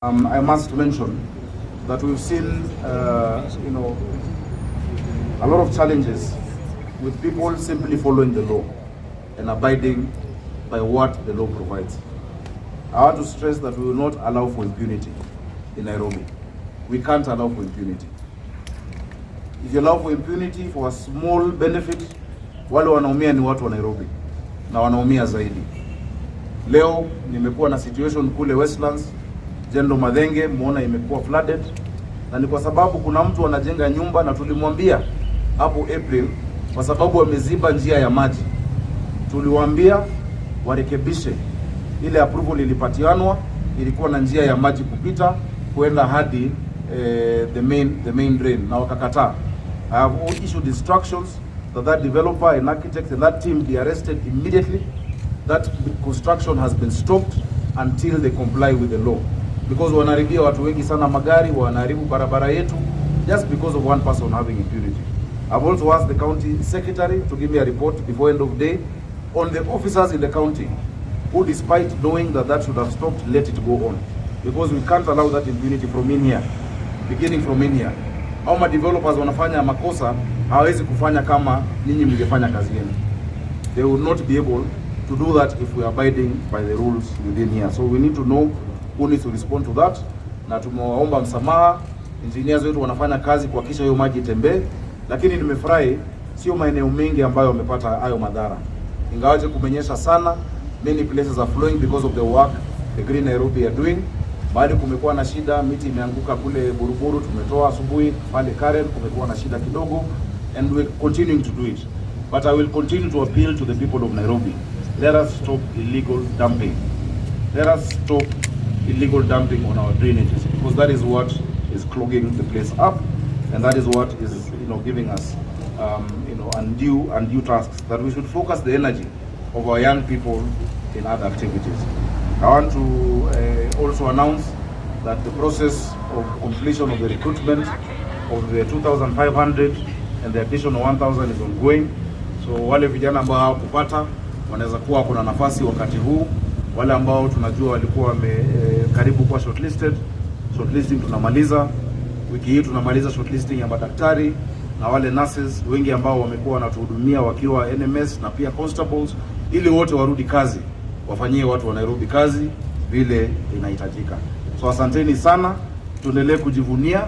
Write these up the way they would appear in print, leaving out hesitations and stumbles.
I must mention that we've seen, a lot of challenges with people simply following the law and abiding by what the law provides. I want to stress that we will not allow for impunity in Nairobi. We can't allow for impunity. If you allow for impunity for a small benefit, wale wanaumia ni watu wa Nairobi na wanaumia zaidi. Leo nimekuwa na situation kule Westlands, Jendo Madhenge, muona imekuwa flooded, na ni kwa sababu kuna mtu anajenga nyumba na tulimwambia hapo April kwa sababu wameziba njia ya maji. Tuliwaambia warekebishe ile approval ilipatianwa, ilikuwa na njia ya maji kupita kwenda hadi the main drain, na wakakataa. I have issued instructions that developer and architect and that team be arrested immediately. That construction has been stopped until they comply with the law, because wanaharibia watu wengi sana magari, wanaharibu barabara yetu just because of one person having impunity. I've also asked the county secretary to give me a report before end of day on the officers in the county who, despite knowing that should have stopped, let it go on, because we can't allow that impunity from in here, beginning from in here. Our developers wanafanya makosa, hawezi kufanya kama ninyi mngefanya kazi yenu. They will not be able to do that if we are abiding by the rules within here. So we need to know who needs to respond to that, na tumewaomba msamaha. Engineers wetu wanafanya kazi kuhakikisha hiyo maji itembee, lakini nimefurahi sio maeneo mengi ambayo wamepata hayo madhara. Ingawaje kumenyesha sana, many places are flowing because of the work the Green Nairobi are doing. Bali kumekuwa na shida, miti imeanguka kule Buruburu, tumetoa asubuhi pale Karen, kumekuwa na shida kidogo, and we're continuing to do it. But I will continue to appeal to the people of Nairobi. Let us stop illegal dumping. Let us stop illegal dumping on our drainages, because that is what is clogging the place up, and that is what is giving us undue tasks, that we should focus the energy of our young people in other activities. I want to also announce that the process of completion of the recruitment of the 2,500 and the additional 1,000 is ongoing. So wale vijana ambao hawakupata wanaweza kuwa kuna nafasi wakati huu. Wale ambao tunajua walikuwa karibu kuwa shortlisting tunamaliza wiki hii, tunamaliza shortlisting ya madaktari na wale nurses wengi ambao wamekuwa wanatuhudumia wakiwa NMS na pia constables, ili wote warudi kazi, wafanyie watu wa Nairobi kazi vile inahitajika. So asanteni sana, tuendelee kujivunia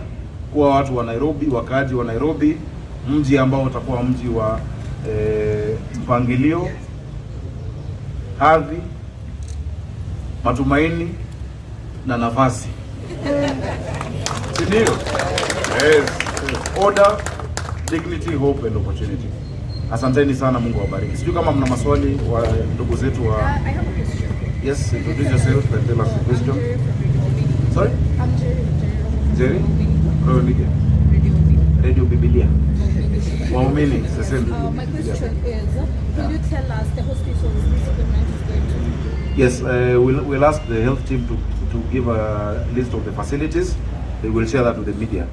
kuwa watu wa Nairobi, wakaaji wa Nairobi, mji ambao utakuwa mji wa mpangilio, hadhi, matumaini na nafasi. Ndio. Yes. Order, dignity, hope and opportunity. Asanteni sana, Mungu awabariki. Sijui kama mna maswali wa ndugu zetu wa... I have a question. Yes, introduce yourself and tell us the question. Sorry? I'm Jerry. Jerry? Radio Biblia. Waumini, the same. My question is, can you tell us the hospitals this government is going to? Yes, we'll ask the health team to give a list of the facilities. They will share that with the media.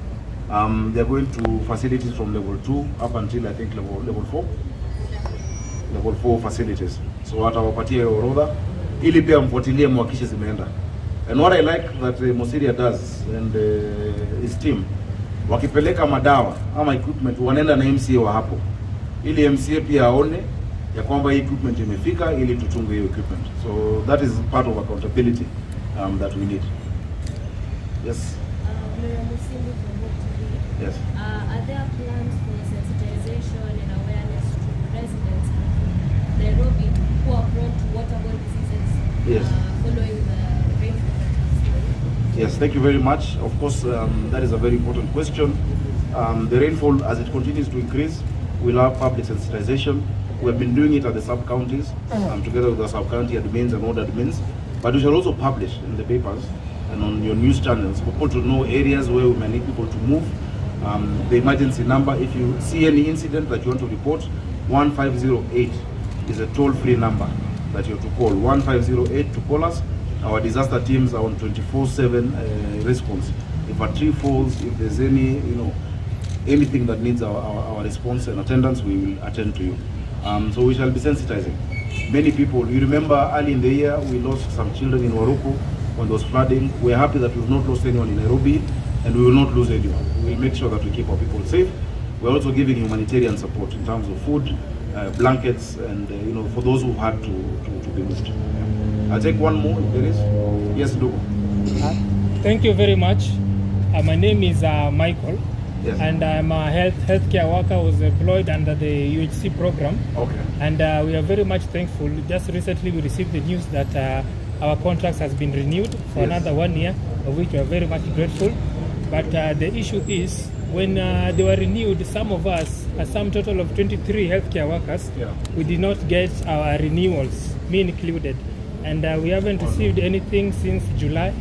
They're going to facilities from level 2 up until I think level 4. Level 4 facilities. So watawapatia orodha ili pia mfuatilie mwakishe zimeenda. And what I like that Mosiria does and his team, wakipeleka madawa ama equipment wanaenda na MCA wa hapo, ili MCA pia aone ya kwamba hii equipment imefika ili tuchunge hiyo equipment. So that is part of accountability that we need. Yes. Yes. Are there plans for sensitization and awareness to residents in Nairobi who are prone to waterborne diseases? Yes. Following the rainfall? Yes, thank you very much. Of course, that is a very important question. The rainfall, as it continues to increase, we'll have public sensitization. We have been doing it at the sub-counties, together with the sub-county admins and all admins. But we shall also publish in the papers and on your news channels for people to know areas where we may need people to move. The emergency number, if you see any incident that you want to report, 1508 is a toll-free number that you have to call. 1508 to call us. Our disaster teams are on 24/7 response. If a tree falls, if there's any, anything that needs our response and attendance, we will attend to you. So we shall be sensitizing. Many people, you remember early in the year, we lost some children in Waruku when there was flooding. We're happy that we've not lost anyone in Nairobi, and we will not lose anyone. We'll make sure that we keep our people safe. We're also giving humanitarian support in terms of food, blankets, and for those who had to be moved. I'll take one more if there is. Yes, Dogo. Thank you very much. My name is Michael. Yes. And I'm a healthcare worker who was employed under the UHC program. Okay. And we are very much thankful. Just recently we received the news that our contracts has been renewed for another 1 year, of which we are very much grateful. But the issue is, when they were renewed, some of us, a sum total of 23 healthcare workers, we did not get our renewals, me included. And we haven't received anything since July.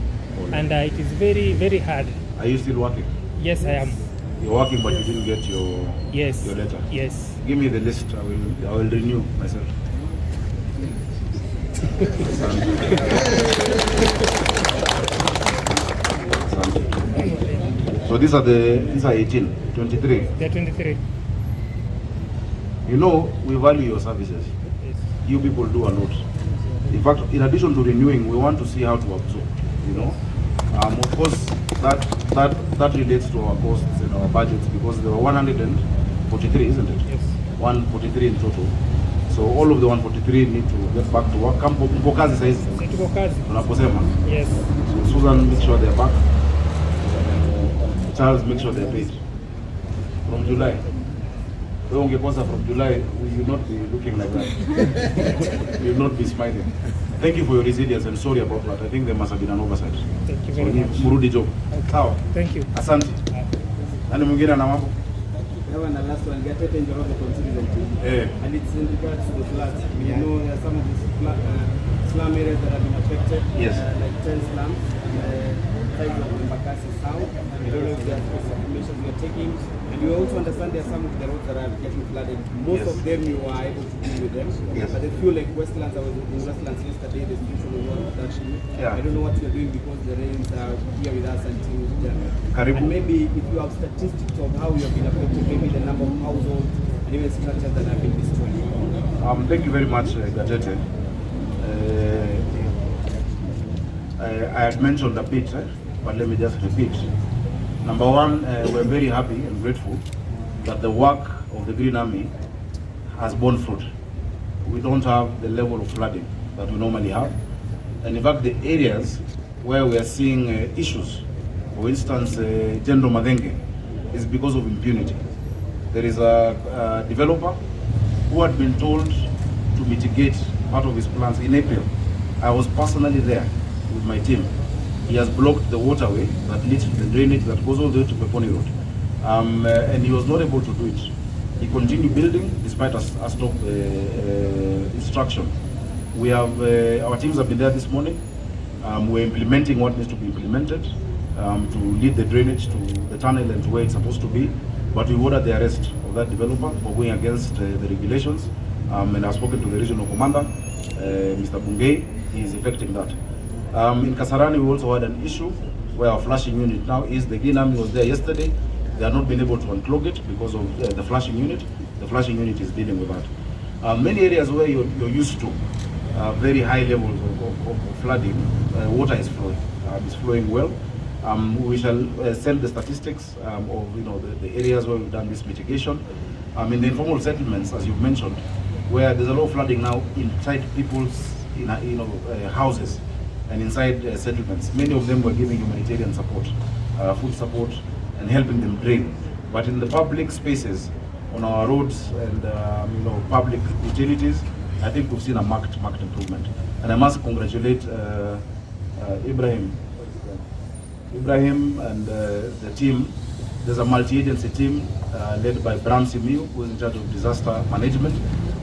And it is very, very hard. Are you still working? Yes, I am. You're working, but you didn't get your letter. Yes. Give me the list. I will renew myself. So these are 18, 23. They're 23. You know, we value your services. Yes. You people do a lot. In fact, in addition to renewing, we want to see how to absorb. Of course, that relates to our costs and our budgets, because there were 143, isn't it? Yes. 143 in total. So all of the 143 need to get back to work. Mko kazi sasa hizi. Tuko kazi. Tunaposema. Yes. So Susan, make sure they're back. Charles, make sure they're paid. From July. From July, you will not be looking like that. You will not be smiling. Thank you for your resilience, and sorry about that. I think there must have been an oversight. Thank you very much. Murudi job. Sawa. Thank you. Asante. Nani mwingine ana mambo? And the last one, get it in Jordan consistency. And it's in regards to the floods. We know there are some of these slum areas that have been affected. Yes. Like 10 slums. Sides of Mbakasi South. I don't know if there are specific measures we are taking. And we also understand there are some of the roads that are getting flooded. Most of them you are able to deal with them. Yes. But a few like Westlands, I was in Westlands yesterday, the situation was not production. Yeah. I don't know what you're doing because the rains are here with us until January. Karibu. And maybe if you have statistics of how you have been affected, maybe the number of households and even structures that have been destroyed. Thank you very much, Gatete. I had mentioned a bit, but let me just repeat. Number one, we're very happy and grateful that the work of the Green Army has borne fruit. We don't have the level of flooding that we normally have. And in fact, the areas where we are seeing issues, for instance, General Madenge, is because of impunity. There is a developer who had been told to mitigate part of his plans in April. I was personally there with my team. He has blocked the waterway that leads to the drainage that goes all the way to Peponi Road. And he was not able to do it. He continued building despite a stop instruction. We have, our teams have been there this morning. We're implementing what needs to be implemented to lead the drainage to the tunnel and to where it's supposed to be. But we ordered the arrest of that developer for going against the regulations. And I've spoken to the regional commander, Mr. Bungei. He is effecting that. In Kasarani, we also had an issue where our flashing unit now is, the Green Army was there yesterday. They have not been able to unclog it because of the flashing unit. The flashing unit is dealing with that. Many areas where you're used to very high levels of flooding, water is flowing. It's flowing well. We shall send the statistics of the areas where we've done this mitigation. In the informal settlements, as you've mentioned, where there's a lot of flooding now inside people's houses and inside settlements. Many of them were giving humanitarian support, food support, and helping them drain. But in the public spaces, on our roads and public utilities, I think we've seen a marked improvement. And I must congratulate Ibrahim and the team. There's a multi-agency team led by Bram Simiu, who is in charge of disaster management,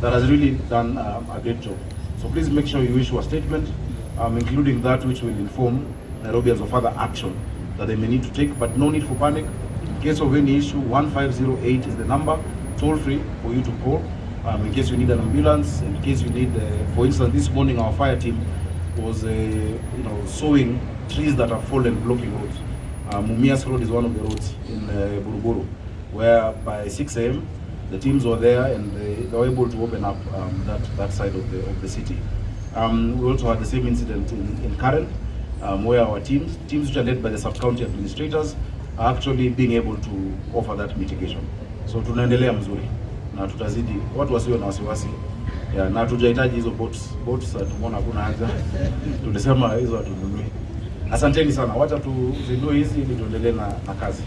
that has really done a great job. So please make sure you issue a statement, including that which will inform Nairobians of further action that they may need to take, but no need for panic. In case of any issue, 1508 is the number, toll free for you to call. In case you need an ambulance, in case you need, for instance, this morning our fire team was sowing trees that are fallen, blocking roads. Mumias Road is one of the roads in Buruburu, where by 6 a.m. the teams were there and they were able to open up that side of the city. We also had the same incident in Karen, where our teams which are led by the sub-county administrators are actually being able to offer that mitigation. So tunaendelea mzuri na tutazidi, watu wasiwe na wasiwasi. Yeah, na tujahitaji hizo boats tumeona hakuna haja. Tulisema hizo hatununui. Asanteni sana. Wacha tuzindue hizi ili tuendelee na kazi.